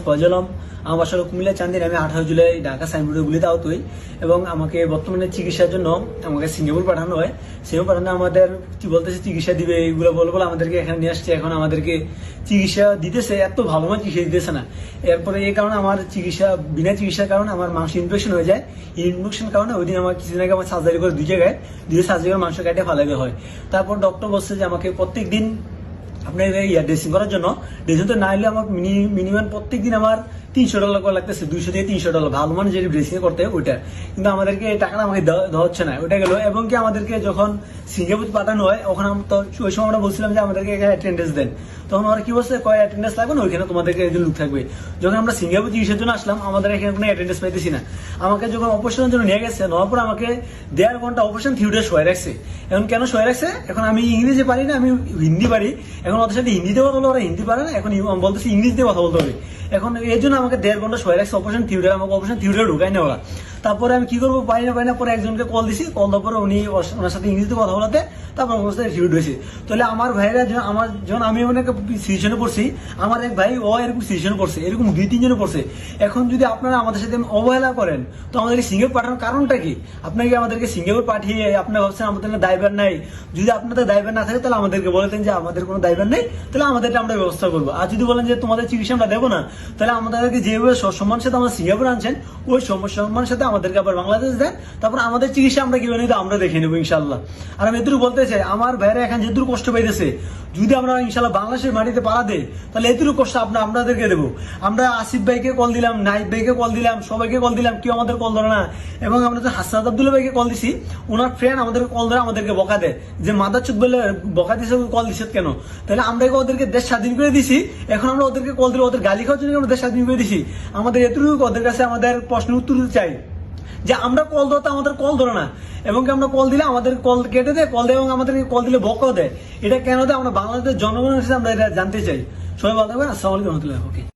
ফয়জল আলম। আমার বাসা কুমিল্লা চান্দিন। আমি 18 জুলাই ঢাকা সাইনবোর্ডে গুলিতে আহত হই এবং আমাকে বর্তমানে চিকিৎসার জন্য আমাকে সিঙ্গাপুর পাঠানো হয়। সিঙ্গাপুর পাঠানো আমাদের কি বলতেছে চিকিৎসা দিবে এইগুলো বলে আমাদেরকে এখানে নিয়ে আসছে। এখন আমাদেরকে চিকিৎসা দিতেছে, এত ভালো মানে চিকিৎসা দিতেছে না। এরপরে এই কারণে আমার বিনা চিকিৎসার কারণে আমার মাংস ইনফেকশন হয়ে যায়। ইনফেকশনের কারণে ওই দিন আমার কিছুদিন আগে আমার সার্জারি করে দুই সার্জারি করে মাংস কাটে ফালাবে হয়। তারপর ডক্টর বলছে যে আমাকে প্রত্যেক দিন আপনার ড্রেসিং করার জন্য, ড্রেসিং তো না হলে আমার মিনিমাম প্রত্যেক দিন আমার $300 করে লাগতেছে, $200 থেকে $300 ভালো মানে যে ড্রেসিং করতে ওইটা। কিন্তু আমাদেরকে এই টাকাটা আমাকে দেওয়া হচ্ছে না, ওইটা গেল। এবং কি আমাদেরকে যখন সিঙ্গাপুর পাঠানো হয় ওখানে তো ওই সময় আমরা বলছিলাম যে আমাদেরকে এখানে অ্যাটেন্ডেন্স দেন। তখন ওরা কি বলছে, কয় অ্যাটেন্ডেন্স লাগবে না, ওইখানে তোমাদেরকে একজন লোক থাকবে। যখন আমরা সিঙ্গাপুর চিকিৎসার জন্য আসলাম আমাদের এখানে কোনো অ্যাটেন্ডেন্স পাইতেছি না। আমাকে যখন অপারেশনের জন্য নিয়ে গেছে, নেওয়ার পর আমাকে 1.5 ঘন্টা অপারেশন থিয়েটারে শোয়া রাখছে। এখন কেন শোয়া রাখছে? এখন আমি ইংরেজি পারি না, আমি হিন্দি পারি। এখন ওদের সাথে হিন্দিতে কথা বলে, ওরা হিন্দি পারে না। এখন বলতেছে ইংরেজিতে কথা বলতে হবে। এখন এর জন্য আমাকে 1.5 ঘন্টা শোয়া রাখছে অপারেশন থিয়েটারে। আমাকে অপারেশন থিয়েটারে ঢুকাই না ওরা। তারপরে আমি কি করবো, পাই না। পরে একজনকে কল দিছি, কল দেওয়ার পরে উনি ওনার সাথে ইংরেজিতে কথা বলাতে তারপর অবস্থায় ফিউড হয়েছে। তাহলে আমার ভাইরা যখন আমি অনেক সিচুয়েশনে পড়ছি, আমার এক ভাই ও এরকম সিচুয়েশনে পড়ছে, এরকম 2-3 জনে পড়ছে। এখন যদি আপনারা আমাদের সাথে অবহেলা করেন তো আমাদেরকে সিঙ্গাপুর পাঠানোর কারণটা কি? আপনাকে আমাদেরকে সিঙ্গাপুর পাঠিয়ে আপনারা ভাবছেন আমাদের দায়ভার নাই। যদি আপনাদের দায়ভার না থাকে তাহলে আমাদেরকে বলেতেন যে আমাদের কোনো দায়ভার নেই, তাহলে আমাদেরটা আমরা ব্যবস্থা করবো। আর যদি বলেন যে তোমাদের চিকিৎসা আমরা দেবো না, তাহলে আমাদেরকে যেভাবে সম্মানের সাথে আমরা সিঙ্গাপুর আনছেন ওই সম্মানের সাথে আমাদেরকে আবার বাংলাদেশ দেন। তারপর আমাদের চিকিৎসা আমরা কিভাবে নিতে আমরা দেখে নেবো ইনশাল্লাহ। আর আমি এটুকু বলতে চাই, আমার ভাইরা এখন যেটুকু কষ্ট পাইতেছে, যদি আমরা ইনশাল্লাহ বাংলাদেশের মাটিতে পাড়া দেয় তাহলে এটুকু কষ্ট আপনাদেরকে দেবো। আমরা আসিফ ভাইকে কল দিলাম, নাইফ ভাইকে কল দিলাম, সবাইকে কল দিলাম, কেউ আমাদের কল ধরে না। এবং আমরা তো হাসনাত আব্দুল্লাহ ভাইকে কল দিছি, ওনার ফ্রেন্ড আমাদেরকে কল ধরে আমাদেরকে বকা দেয় যে মাদারচোদ বলে বকা দিছে, কল দিছে কেন? তাহলে আমরা ওদেরকে দেশ স্বাধীন করে দিছি, এখন আমরা ওদেরকে কল দিলে ওদের গালি খাওয়ার জন্য আমরা দেশ স্বাধীন করে দিছি। আমাদের এতটুকু ওদের কাছে আমাদের প্রশ্নের উত্তর চাই যে আমরা কল ধরতে আমাদের কল ধরে না, এবং আমরা কল দিলে আমাদের কল কেটে দেয়, কল দেয় এবং আমাদের কল দিলে বকাও দেয়। এটা কেন দেয় আমরা বাংলাদেশের জনগণের কাছে আমরা এটা জানতে চাই। সবাই ভালো থাকবেন। আসসালামু আলাইকুম রহমতুল্লাহ। ওকে।